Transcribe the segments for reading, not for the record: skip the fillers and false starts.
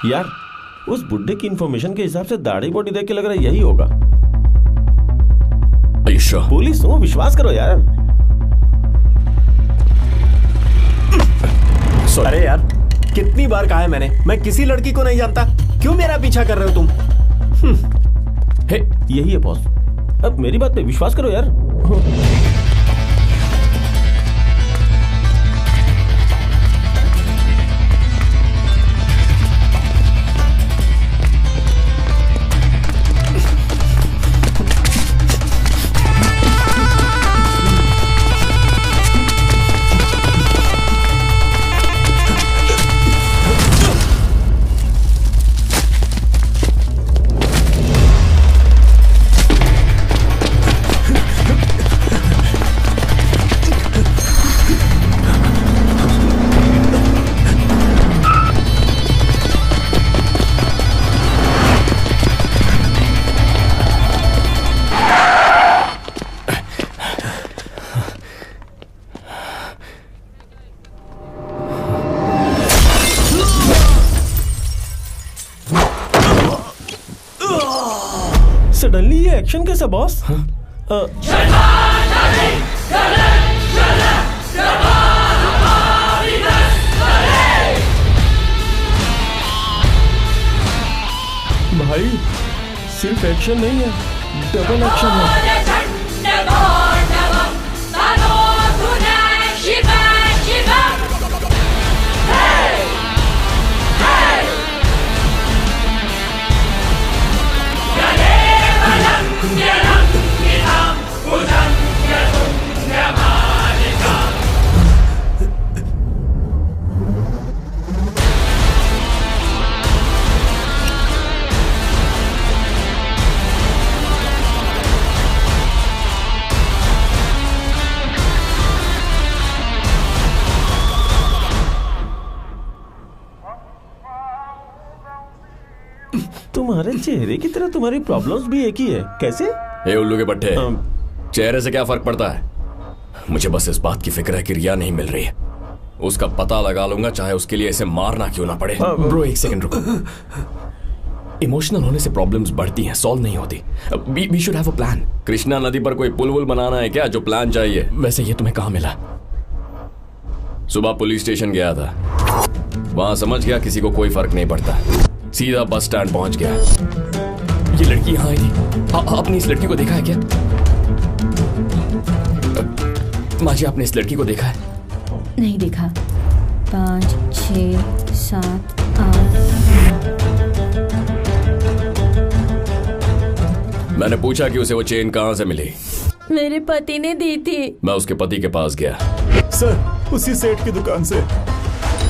यार उस बुड्ढे की इंफॉर्मेशन के हिसाब से दाढ़ी बॉडी देख के लग रहा है यही होगा। पुलिस हो, विश्वास करो यार। अरे यार कितनी बार कहा है मैंने, मैं किसी लड़की को नहीं जानता, क्यों मेरा पीछा कर रहे हो तुम? हे, यही है बॉस, अब मेरी बात पे विश्वास करो यार। सडनली ये एक्शन कैसा बॉस? भाई सिर्फ एक्शन नहीं है, डबल एक्शन है। तुम्हारे चेहरे की तरह तुम्हारी प्रॉब्लम्स भी एक ही है, कैसे? हे उल्लू के पट्टे, चेहरे से क्या फर्क पड़ता है? मुझे बस इस बात की फिक्र है कि रिया नहीं मिल रही है। उसका पता लगा लूंगा, चाहे उसके लिए इसे मारना क्यों ना पड़े। ब्रो एक सेकंड रुको। इमोशनल होने से प्रॉब्लम्स बढ़ती हैं, सॉल्व नहीं होती। We should have a plan. Krishna नदी पर कोई पुल वुल बनाना है क्या? जो प्लान चाहिए। वैसे ये तुम्हें कहाँ मिला? सुबह पुलिस स्टेशन गया था, वहां समझ गया किसी को कोई फर्क नहीं पड़ता, सीधा बस स्टैंड पहुंच गया। ये लड़की यहाँ आई थी, आपने इस लड़की को देखा है क्या? माँ जी आपने इस लड़की को देखा है? नहीं देखा। 5, 6, 7, 8। मैंने पूछा कि उसे वो चेन कहाँ से मिली। मेरे पति ने दी थी। मैं उसके पति के पास गया। सर उसी सेठ की दुकान से।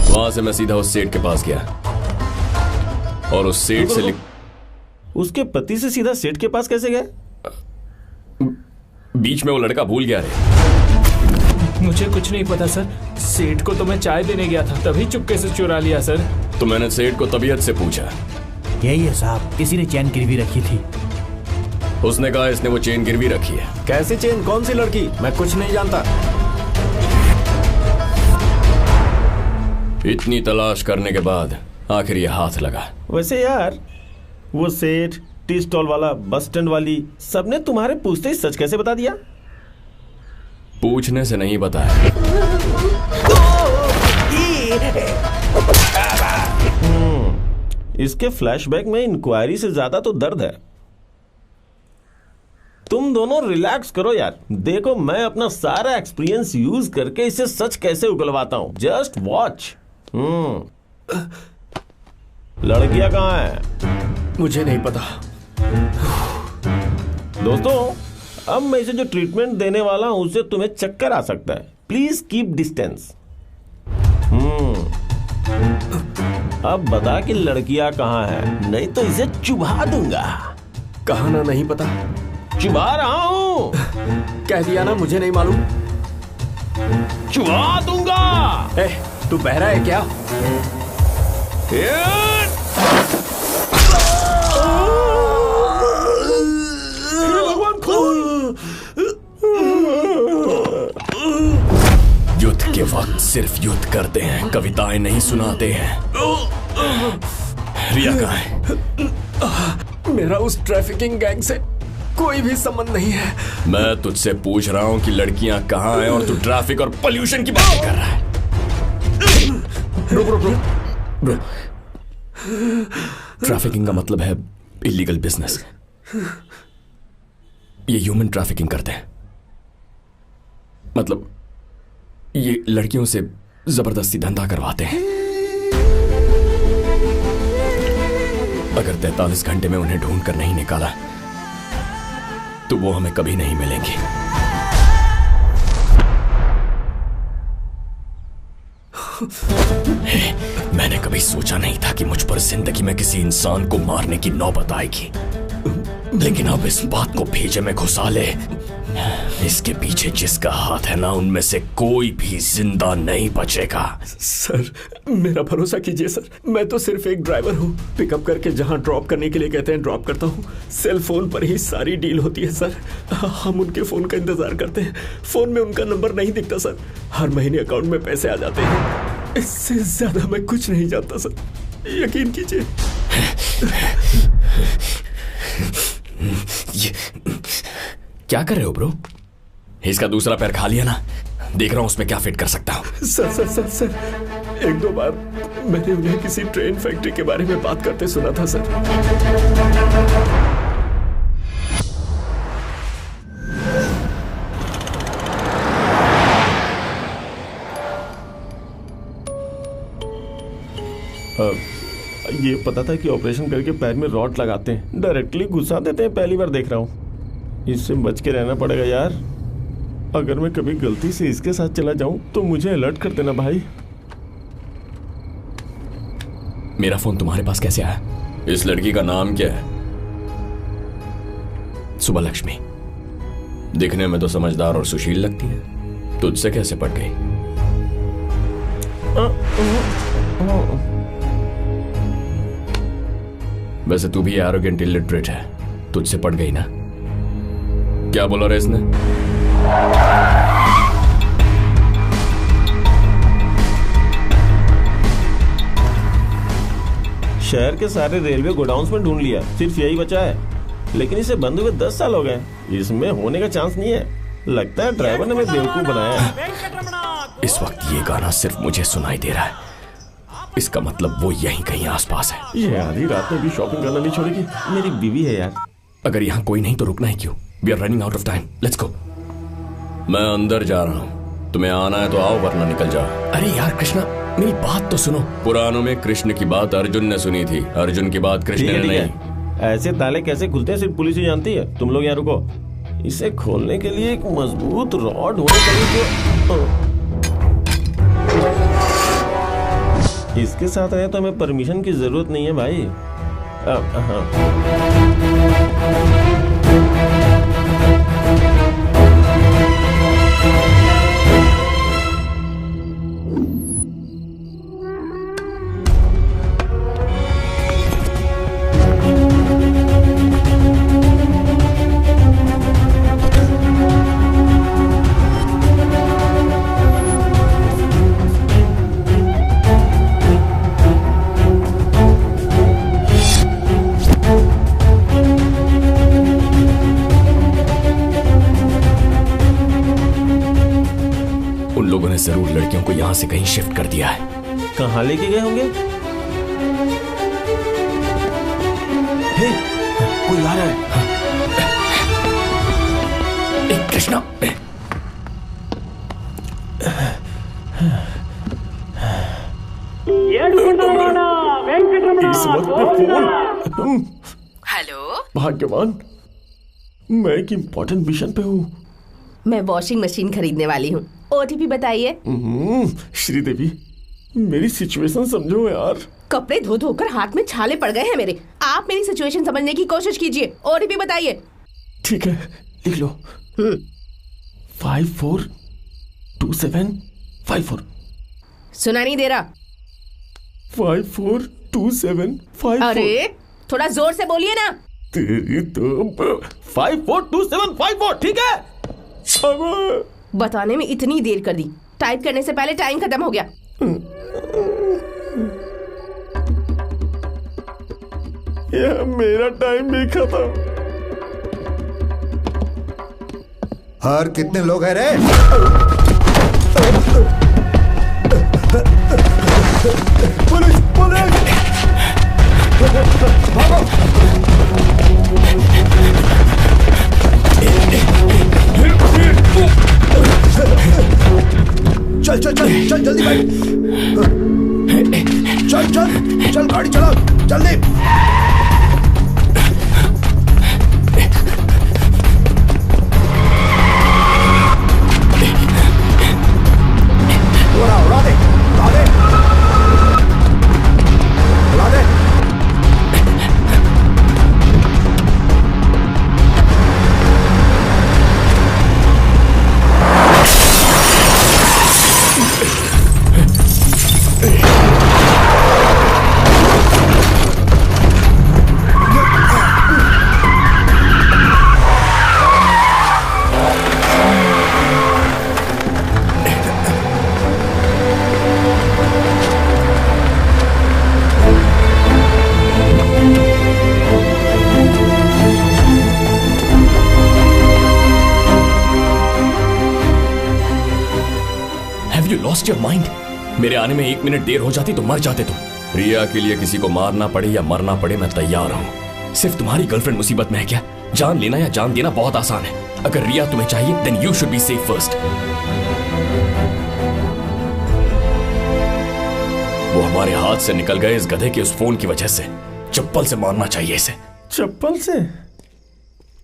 वहां से मैं सीधा उस सेठ के पास गया और उस सेठ से उसके पति से सीधा सेठ के पास कैसे गए? बीच में वो लड़का भूल गया रे। मुझे कुछ नहीं पता सर, सेठ को तो मैं चाय देने गया था, तभी चुपके से चुरा लिया सर। तो मैंने सेठ को तबीयत से पूछा। यही है साहब, किसी ने चैन गिरवी रखी थी। उसने कहा इसने वो चेन गिरवी रखी है। कैसी चेन? कौन सी लड़की? मैं कुछ नहीं जानता। इतनी तलाश करने के बाद आखिर ये हाथ लगा। वैसे यार वो सेठ, टी स्टॉल वाला, बस स्टैंड वाली, सबने तुम्हारे पूछते ही सच कैसे बता दिया? पूछने से नहीं बताया। इसके फ्लैशबैक में इंक्वायरी से ज्यादा तो दर्द है। तुम दोनों रिलैक्स करो यार, देखो मैं अपना सारा एक्सपीरियंस यूज करके इसे सच कैसे उगलवाता हूं। Just watch. लड़कियां कहाँ हैं? मुझे नहीं पता। दोस्तों अब मैं इसे जो ट्रीटमेंट देने वाला हूं उससे तुम्हें चक्कर आ सकता है। Please keep distance. अब बता कि लड़कियां कहाँ हैं, नहीं तो इसे चुभा दूंगा। कहा ना नहीं पता। चुभा रहा हूं। कह दिया ना मुझे नहीं मालूम। चुभा दूंगा। तू बहरा है क्या? युद्ध के वक्त सिर्फ युद्ध करते हैं, कविताएं नहीं सुनाते हैं। रिया कहाँ है? मेरा उस ट्रैफिकिंग गैंग से कोई भी संबंध नहीं है। मैं तुझसे पूछ रहा हूँ कि लड़कियां कहाँ हैं और तू ट्रैफिक और पोल्यूशन की बात कर रहा है। ब्रो। ट्रैफिकिंग का मतलब है इलीगल बिजनेस। ये ह्यूमन ट्रैफिकिंग करते हैं, मतलब ये लड़कियों से जबरदस्ती धंधा करवाते हैं। अगर 43 घंटे में उन्हें ढूंढ कर नहीं निकाला तो वो हमें कभी नहीं मिलेंगी। मैंने कभी सोचा नहीं था कि मुझ पर जिंदगी में किसी इंसान को मारने की नौबत आएगी, लेकिन अब इस बात को भेजे में घुसा ले, इसके पीछे जिसका हाथ है ना, उनमें से कोई भी जिंदा नहीं बचेगा। सर मेरा भरोसा कीजिए सर, मैं तो सिर्फ एक ड्राइवर हूँ। पिकअप करके जहाँ ड्रॉप करने के लिए कहते हैं ड्रॉप करता हूँ। सेल फोन पर ही सारी डील होती है सर। हम उनके फोन का इंतजार करते हैं। फोन में उनका नंबर नहीं दिखता सर। हर महीने अकाउंट में पैसे आ जाते हैं। इससे ज्यादा मैं कुछ नहीं जानता सर, यकीन कीजिए। क्या कर रहे हो ब्रो? इसका दूसरा पैर खा लिया ना, देख रहा हूं उसमें क्या फिट कर सकता हूं। सर, एक दो बार मैंने उन्हें किसी ट्रेन फैक्ट्री के बारे में बात करते सुना था सर। ये पता था कि ऑपरेशन करके पैर में रॉड लगाते हैं, डायरेक्टली घुसा देते हैं। पहली बार देख रहा हूँ। इससे बच के रहना पड़ेगा यार। अगर मैं कभी गलती से इसके साथ चला जाऊं तो मुझे अलर्ट कर देना भाई। मेरा फोन तुम्हारे पास कैसे आया? इस लड़की का नाम क्या है? सुबह लक्ष्मी। दिखने में तो समझदार और सुशील लगती है, तुझसे कैसे पट गई? वैसे तू भी एरोगेंट इलिटरेट है, तुझसे पट गई ना? क्या बोला रे इसने? शहर के सारे रेलवे गोडाउन्स में ढूंढ लिया, सिर्फ यही बचा है। लेकिन इसे बंद हुए 10 साल हो गए। इसमें होने का चांस नहीं है। लगता है ड्राइवर ने हमें बेवकूफ बनाया है। इस वक्त ये गाना सिर्फ मुझे सुनाई दे रहा है। इसका मतलब वो यहीं कहीं आसपास है। ये आधी रात में भी शॉपिंग करना नहीं छोड़ेगी। मेरी बीवी है यार। अगर यहाँ कोई नहीं तो रुकना है क्यों? We are running out of time, let's go. मैं अंदर जा रहा हूँ, तुम्हें आना है तो आओ वरना निकल जाओ। अरे यार कृष्णा, मेरी बात तो सुनो। पुराणों में कृष्ण की बात अर्जुन ने सुनी थी, अर्जुन की बात कृष्ण ने नहीं। ऐसे ताले कैसे खुलते हैं सिर्फ पुलिस ही जानती है। तुम लोग यहाँ रुको। इसे खोलने के लिए एक मजबूत रॉड होना चाहिए। इसके साथ रहे तो हमें परमिशन की जरूरत नहीं है भाई। हाँ। जरूर लड़कियों को यहां से कहीं शिफ्ट कर दिया है। कहां लेके गए होंगे? हे, कोई आ रहा है। कृष्णा, इस वक्त पे फोन। हेलो भाग्यवान, मैं एक इम्पोर्टेंट मिशन पे हूँ। मैं वॉशिंग मशीन खरीदने वाली हूँ। ओटीपी बताइए। श्रीदेवी, मेरी सिचुएशन समझो यार। कपड़े धो धोकर हाथ में छाले पड़ गए हैं मेरे। आप मेरी सिचुएशन समझने की कोशिश कीजिए। ओटीपी बताइए। ठीक है, लिख लो। 542754। सुना नहीं दे रहा। 542754। अरे थोड़ा जोर से बोलिए ना। तेरी तो 542754। ठीक है। बताने में इतनी देर कर दी, टाइप करने से पहले टाइम खत्म हो गया। यह मेरा टाइम भी खत्म। हर कितने लोग हैं रे? पुलिस पुलिस भागो। चल चल चल चल जल्दी बैठ। चल चल चल गाड़ी चला जल्दी। उड़ा दे उड़ा दे उड़ा दे। Your mind. मेरे आने में 1 मिनट देर हो जाती तो मर जाते तुम। रिया के लिए किसी को मारना पड़े या मरना पड़े मैं तैयार हूं। सिर्फ तुम्हारी गर्लफ्रेंड मुसीबत में है क्या? जान लेना या जान देना बहुत आसान है। अगर रिया तुम्हें चाहिए then you should be safe first. वो हमारे हाथ से निकल गए इस गधे के उस फोन की वजह से। चप्पल से मारना चाहिए इसे। चप्पल से?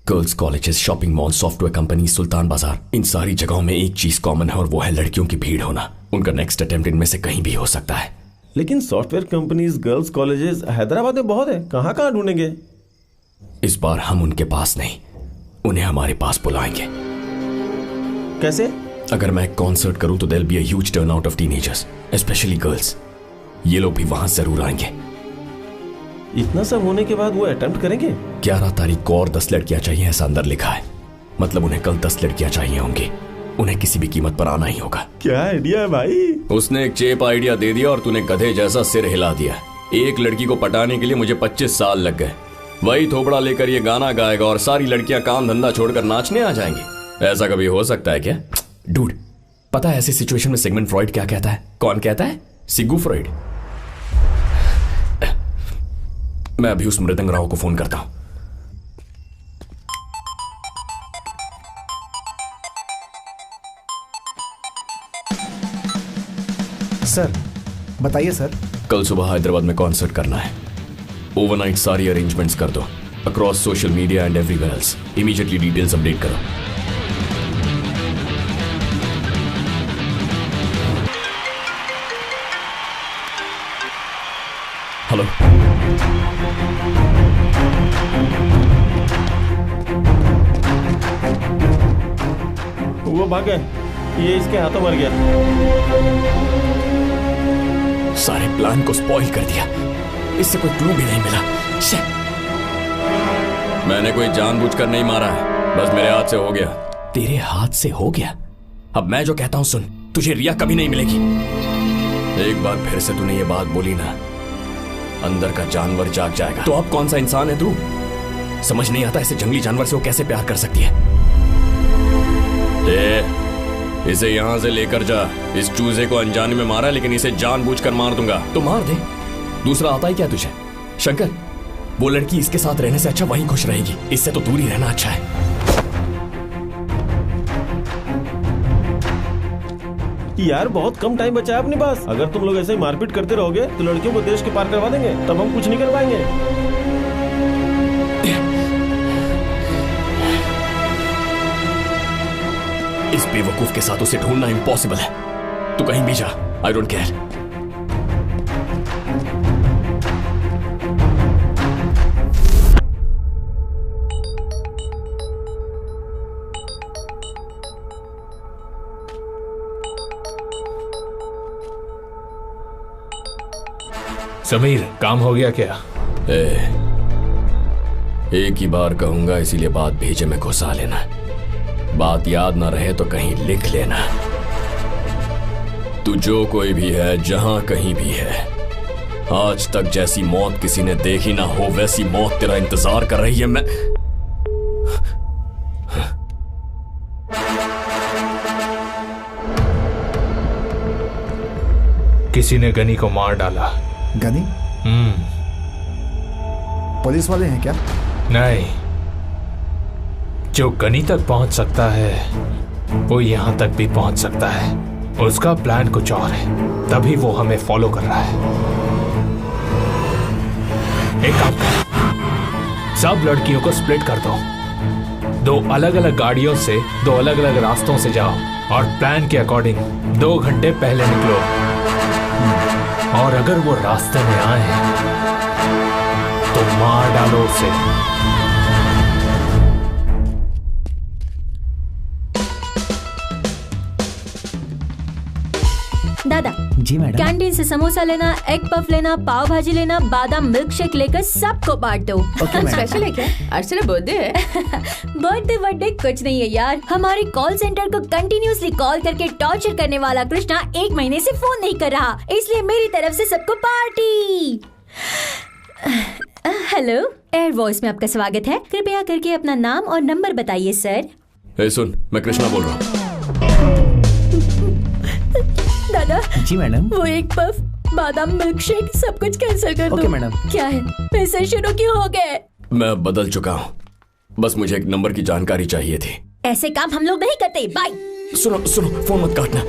Girls colleges, shopping mall, software company, Sultan Bazaar, इन सारी जगहों में एक चीज कॉमन है और वो है लड़कियों की भीड़ होना। उनका नेक्स्ट अटेम्प्ट इनमें से कहीं भी हो सकता है। लेकिन software companies, girls colleges Hyderabad में बहुत है, कहां कहां ढूंढेंगे? इस बार हम उनके पास नहीं, उन्हें हमारे पास बुलाएंगे। कैसे? अगर मैं एक कॉन्सर्ट करूं तो there be a huge turnout of teenagers, especially girls. ये लोग भी वहां जरूर आएंगे। इतना सब होने के बाद वो अटेम्प्ट करेंगे? 11 तारीख को और 10 लड़कियां चाहिए, ऐसा अंदर लिखा है। मतलब उन्हें कल 10 लड़कियां चाहिए होंगी। उन्हें किसी भी कीमत पर आना ही होगा। क्या आइडिया है भाई? उसने एक चेप आइडिया दे दिया और तूने गधे जैसा सिर हिला दिया। एक लड़की को पटाने के लिए मुझे 25 साल लग गए। वही थोबड़ा लेकर ये गाना गाएगा और सारी लड़कियां काम धंधा छोड़कर नाचने आ जाएंगी। ऐसा कभी हो सकता है क्या? डूड, पता है ऐसी सिचुएशन में सिगमंड फ्रॉइड क्या कहता है? कौन कहता है? सिग्गू फ्रॉइड। मैं अभी उस मृदंग राव को फोन करता हूं। सर बताइए सर। कल सुबह हैदराबाद में कॉन्सर्ट करना है। ओवरनाइट सारी अरेंजमेंट्स कर दो, across social media and everywhere else. Immediately details update करो। हेलो, वो भाग गए, ये इसके हाथों मर गया। सारे प्लान को स्पॉइल कर दिया। इससे कोई क्लू भी नहीं मिला। मैंने कोई जानबूझकर नहीं मारा है, बस मेरे हाथ से हो गया। तेरे हाथ से हो गया? अब मैं जो कहता हूं सुन, तुझे रिया कभी नहीं मिलेगी। एक बार फिर से तूने ये बात बोली ना, अंदर का जानवर जाग जाएगा। तो अब कौन सा इंसान है तू? समझ नहीं आता ऐसे जंगली जानवर से वो कैसे प्यार कर सकती है। इसे यहां से लेकर जा। इस चूजे को अनजाने में मारा, लेकिन इसे जानबूझकर मार दूंगा। तो मार दे। दूसरा आता ही क्या तुझे? शंकर, वो लड़की इसके साथ रहने से अच्छा वहीं खुश रहेगी। इससे तो दूर ही रहना अच्छा है। यार बहुत कम टाइम बचा है अपने पास। अगर तुम लोग ऐसे ही मारपीट करते रहोगे तो लड़कियों को देश के पार करवा देंगे, तब हम कुछ नहीं कर पाएंगे। इस बेवकूफ के साथ उसे ढूंढना इम्पॉसिबल है। तू कहीं भी जा, आई डोंट केयर। समीर, काम हो गया क्या? एक ही बार कहूंगा, इसीलिए बात भेजे में घुसा लेना। बात याद ना रहे तो कहीं लिख लेना। तू जो कोई भी है, जहां कहीं भी है, आज तक जैसी मौत किसी ने देखी ना हो वैसी मौत तेरा इंतजार कर रही है। मैं किसी ने गनी को मार डाला। गनी? पुलिस वाले हैं क्या? नहीं, जो गनी तक पहुंच सकता है वो यहां तक भी पहुंच सकता है। उसका प्लान कुछ और है, तभी वो हमें फॉलो कर रहा है। एक काम कर, सब लड़कियों को स्प्लिट कर दो, 2 अलग अलग गाड़ियों से 2 अलग अलग रास्तों से जाओ और प्लान के अकॉर्डिंग 2 घंटे पहले निकलो। और अगर वो रास्ते में आए तो मार डालो उसे। दादा जी मैडम। कैंटीन से समोसा लेना, एग पफ लेना, पाव भाजी लेना, बादाम मिल्क शेक लेकर सबको बांट दो। स्पेशल है क्या? अर्चना बर्थडे है। बर्थडे कुछ नहीं है यार। हमारे कॉल सेंटर को कंटिन्यूसली कॉल करके टॉर्चर करने वाला कृष्णा 1 महीने से फोन नहीं कर रहा, इसलिए मेरी तरफ से सबको पार्टी। हेलो, एयर वॉइस में आपका स्वागत है। कृपया करके अपना नाम और नंबर बताइए सर। ए सुन, मैं कृष्णा बोल रहा हूँ। दादा जी मैडम। वो एक पफ, बादाम मिल्क शेक सब कुछ कैंसिल कर दो। Okay madam. क्या है, पैसे शुरू क्यों हो गए? मैं बदल चुका हूँ, बस मुझे एक नंबर की जानकारी चाहिए थी। ऐसे काम हम लोग नहीं करते। बाय। सुनो सुनो, फोन मत काटना।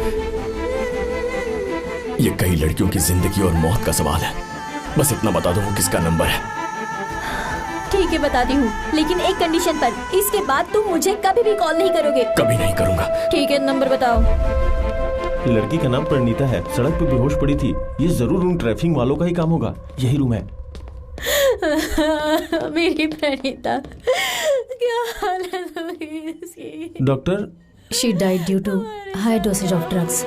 ये कई लड़कियों की जिंदगी और मौत का सवाल है, बस इतना बता दो वो किसका नंबर है। ठीक है बताती हूँ, लेकिन एक कंडीशन पर। इसके बाद तुम मुझे कभी भी कॉल नहीं करोगे। कभी नहीं करूंगा। ठीक है, नंबर बताओ। लड़की का नाम प्रणीता है, सड़क पे बेहोश पड़ी थी। ये जरूर उन ट्रैफिक वालों का ही काम होगा। यही रूम है। मेरी प्रणीता, क्या हालत हुई इसकी? Doctor, she died due to high dosage of drugs.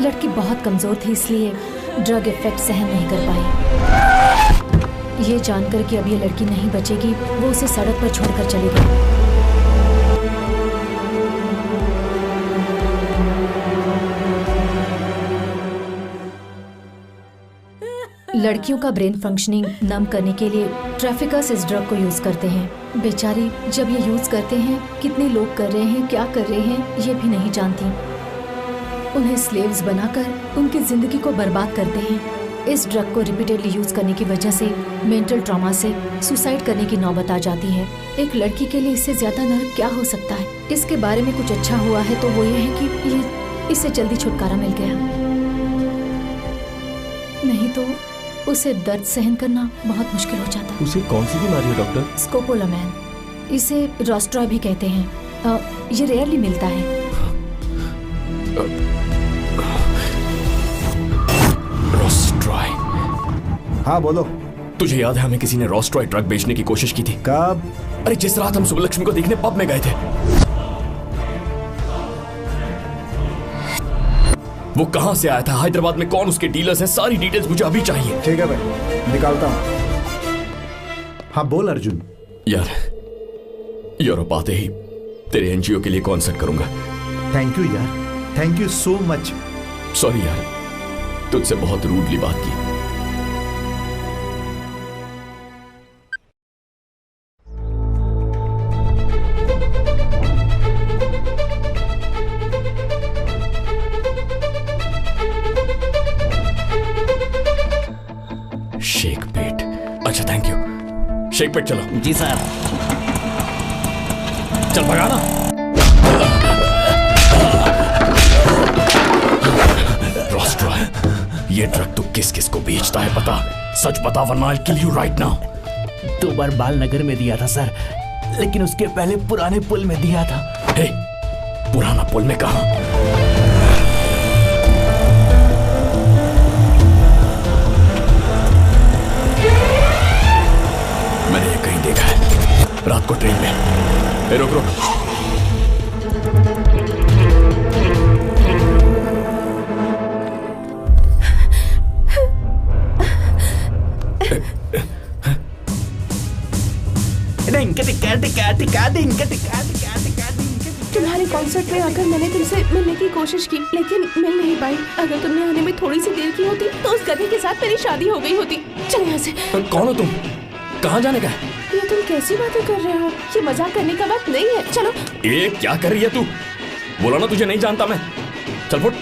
लड़की बहुत कमजोर थी, इसलिए ड्रग इफेक्ट सहन नहीं कर पाई। ये जानकर कि अब ये लड़की नहीं बचेगी, वो उसे सड़क पर छोड़कर चली गई। लड़कियों का ब्रेन फंक्शनिंग नम करने के लिए ट्रैफिकर्स इस ड्रग को यूज करते हैं। बेचारी जब ये यूज करते हैं, कितने लोग कर रहे हैं, क्या कर रहे हैं, ये भी नहीं जानती। उन्हें स्लेव्स बनाकर उनकी जिंदगी को बर्बाद करते हैं। इस ड्रग को रिपीटेडली यूज करने की वजह से मेंटल ट्रॉमा से सुसाइड करने की नौबत आ जाती है। एक लड़की के लिए इससे ज्यादा नर्क क्या हो सकता है? इसके बारे में कुछ अच्छा हुआ है तो वो ये है कि इससे जल्दी छुटकारा मिल गया, नहीं तो उसे दर्द सहन करना बहुत मुश्किल हो जाता। उसे कौन सी बीमारी है डॉक्टर? स्कोपोलामैन, इसे रोस्ट्रॉय भी कहते हैं। ये रेयरली मिलता है। रोस्ट्रॉय? हाँ बोलो। तुझे याद है हमें किसी ने रोस्ट्रॉय ड्रग बेचने की कोशिश की थी? कब? अरे जिस रात हम सुबलक्ष्मी को देखने पब में गए थे। वो कहां से आया था, हैदराबाद में कौन उसके डीलर्स हैं, सारी डिटेल्स मुझे अभी चाहिए। ठीक है भाई, निकालता हूँ। हाँ बोल अर्जुन। यार यूरोप आते ही तेरे एनजीओ के लिए कॉन्सर्ट करूंगा। थैंक यू यार, thank you so much. Sorry यार, तुझसे बहुत रूडली बात की। शेक पेट, अच्छा थैंक यू। शेक पेट चलो। जी सर। चल भगाना। रोस्ट्रॉय, ये ड्रग तू किस किस को बेचता है पता? सच बता वरना I'll kill you right now। 2 बार बाल नगर में दिया था सर, लेकिन उसके पहले पुराने पुल में दिया था। हे, पुराना पुल में कहा? मैंने ये कहीं देखा है, रात को ट्रेन में। हे रुक रुक। टिका टिका टिका टिका टिका टिका टिका टिका टिका। तुम्हारे कॉन्सर्ट में आकर मैंने तुमसे मिलने की कोशिश की, लेकिन मिल नहीं पाई। अगर तुमने आने में थोड़ी सी देर की होती तो उस गधे के साथ मेरी शादी हो गई होती। चल यहाँ से। कौन हो तुम? कहाँ जाने का है? ये तुम कैसी बातें कर रहे हो? ये मजाक करने का बात नहीं है। चलो। ये क्या कर रही है तू? बोला ना तुझे नहीं जानता मैं। चल फुट।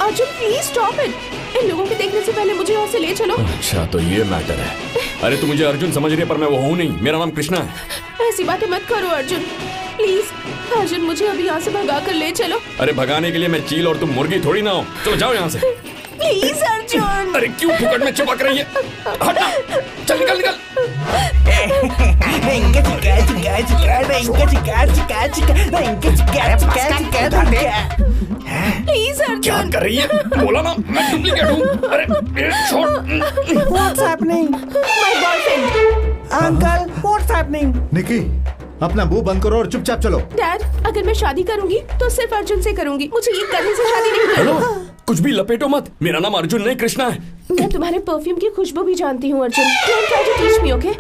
Arjun please stop it. इन लोगों के देखने से पहले मुझे यहाँ से ले चलो। अच्छा तो ये मैटर है। अरे तू मुझे अर्जुन समझ रही है, पर मैं वो हूँ नहीं। मेरा नाम कृष्णा है। ऐसी बातें मत करो अर्जुन, प्लीज। अर्जुन मुझे अभी यहाँ से भगा कर ले चलो। अरे भगाने के लिए मैं चील और तुम मुर्गी थोड़ी ना हो। चलो जाओ यहाँ से। प्लीज अर्जुन। अरे क्यों फुकट में चिपक रही है? हटना। चल निकल निकल। प्लीज अर्जुन। क्या कर रही है? बोला ना मैं डुप्लीकेट हूँ। अरे छोड़। What's happening? My boyfriend. Uncle, what's happening? निकी, अपना मुंह बंद करो और चुपचाप चलो। डैड, अगर मैं शादी करूंगी तो सिर्फ अर्जुन से करूंगी। मुझे ये करने से शादी नहीं करनी। हेलो, कुछ भी लपेटो मत। मेरा नाम अर्जुन नहीं कृष्णा है। मैं तुम्हारे परफ्यूम की खुशबू भी जानती हूँ Arjun. Don't try to teach me, okay?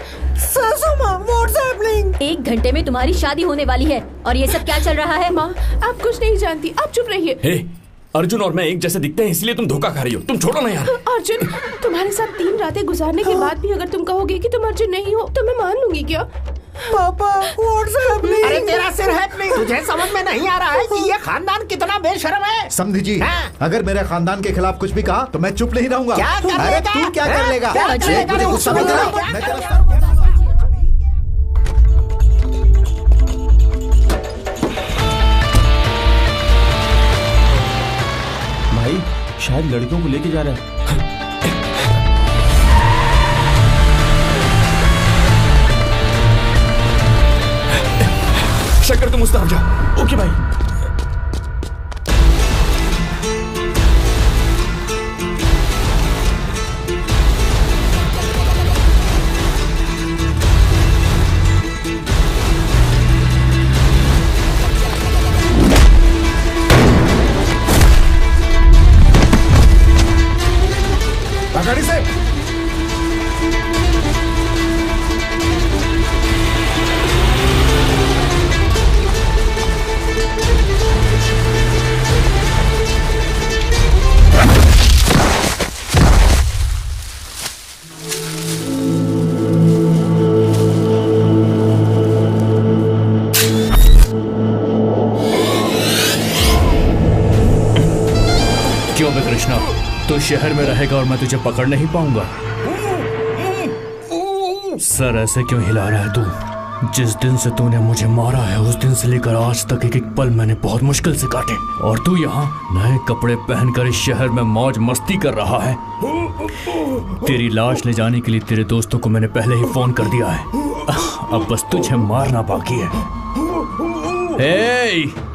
Sasuma, what's happening? 1 घंटे में तुम्हारी शादी होने वाली है और ये सब क्या चल रहा है? माँ, आप कुछ नहीं जानती, आप चुप रहिए। हे, अर्जुन और मैं एक जैसे दिखते हैं इसलिए तुम धोखा खा रही हो। तुम छोड़ो ना यार। अर्जुन, तुम्हारे साथ 3 रातें गुजारने के बाद भी अगर तुम कहोगे कि तुम अर्जुन नहीं हो तो मैं मान लूंगी क्या? पापा, what's happening? अरे तेरा सिर है, तुझे समझ में नहीं आ रहा है कि ये खानदान कितना बेशर्म है? समझी जी, हाँ। अगर मेरे खानदान के खिलाफ कुछ भी कहा तो मैं चुप नहीं रहूंगा। क्या कर अरे लेगा? तू क्या कर हाँ? लेगा? क्या कर एक लेगा? मुझे तू गुस्सा मत क्या दिला। कर मैं तेरा लेगा? सर फोड़ दूंगा। भाई शायद लड़कियों को लेके जा रहा है। शक्कर तुम उस तरफ जाओ। ओके भाई। गाड़ी से क्यों बे कृष्णा, तू शहर में रहेगा और मैं तुझे पकड़ नहीं पाऊंगा? सर ऐसे क्यों हिला रहा है तू? जिस दिन से तूने मुझे मारा है उस दिन से लेकर आज तक एक एक पल मैंने बहुत मुश्किल से काटे, और तू यहाँ नए कपड़े पहनकर इस शहर में मौज मस्ती कर रहा है। तेरी लाश ले जाने के लिए तेरे दोस्तों को मैंने पहले ही फोन कर दिया है। अब बस तुझे मारना बाकी है। हे!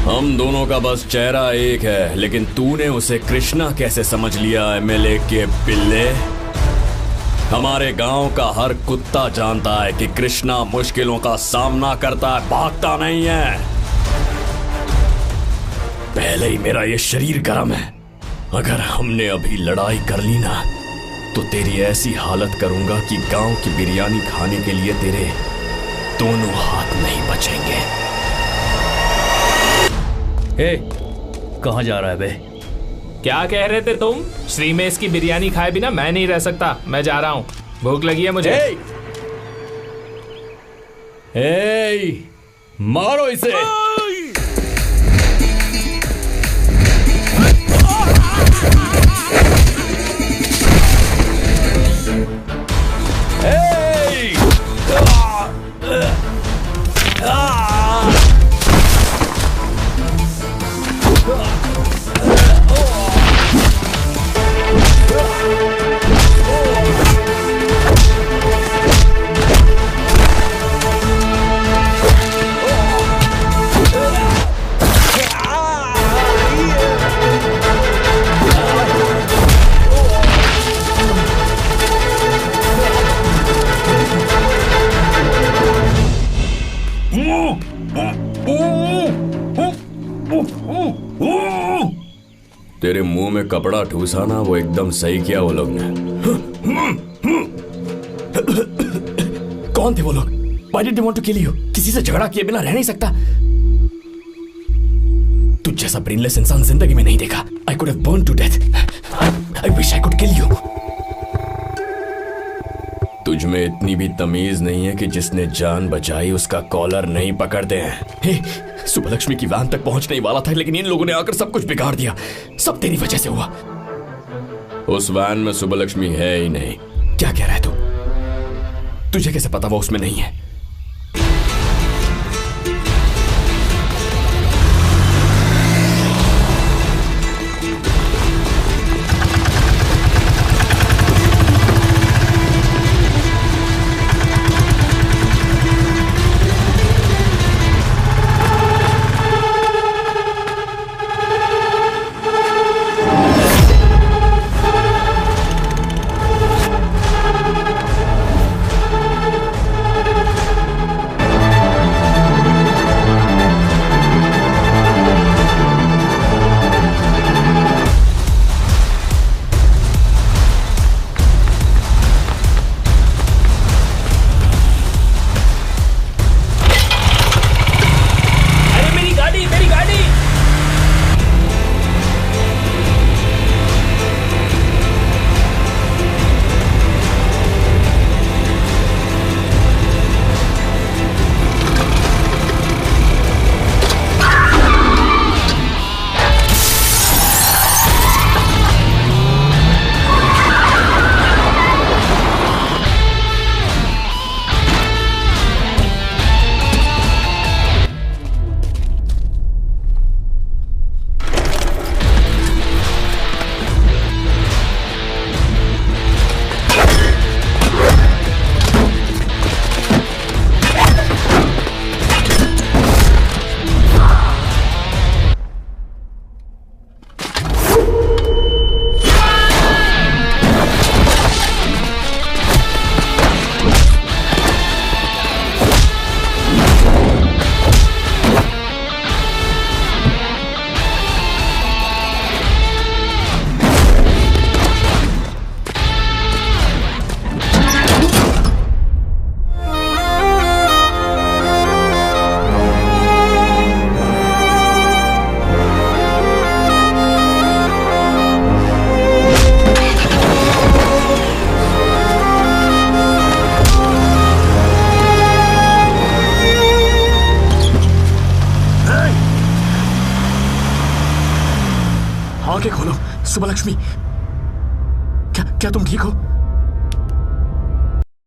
हम दोनों का बस चेहरा एक है, लेकिन तूने उसे कृष्णा कैसे समझ लिया एमएलए के पिल्ले? हमारे गांव का हर कुत्ता जानता है कि कृष्णा मुश्किलों का सामना करता है, भागता नहीं है। पहले ही मेरा ये शरीर गर्म है। अगर हमने अभी लड़ाई कर ली ना तो तेरी ऐसी हालत करूंगा कि गांव की बिरयानी खाने के लिए तेरे दोनों हाथ नहीं बचेंगे। ए, कहाँ जा रहा है बे? क्या कह रहे थे तुम? श्रीमेश की बिरयानी खाए बिना मैं नहीं रह सकता। मैं जा रहा हूँ, भूख लगी है मुझे। मारो इसे। तेरे मुंह में कपड़ा ठूसा ना, वो एकदम सही किया वो लोग ने। कौन थे वो लोग? Why did they want to kill you? किसी से झगड़ा किए बिना रह नहीं सकता। तुझ जैसा ब्रेनलेस इंसान जिंदगी में नहीं देखा। I could have burned to death. I wish I could kill you. तुझ में इतनी भी तमीज नहीं है कि जिसने जान बचाई उसका कॉलर नहीं पकड़ते हैं। हे, सुबलक्ष्मी की वैन तक पहुंचने वाला था, लेकिन इन लोगों ने आकर सब कुछ बिगाड़ दिया। सब तेरी वजह से हुआ। उस वैन में सुबलक्ष्मी है ही नहीं। क्या कह रहा है तू? तुझे कैसे पता वो उसमें नहीं है? आंखें खोलो। सुबलक्ष्मी, क्या तुम ठीक हो?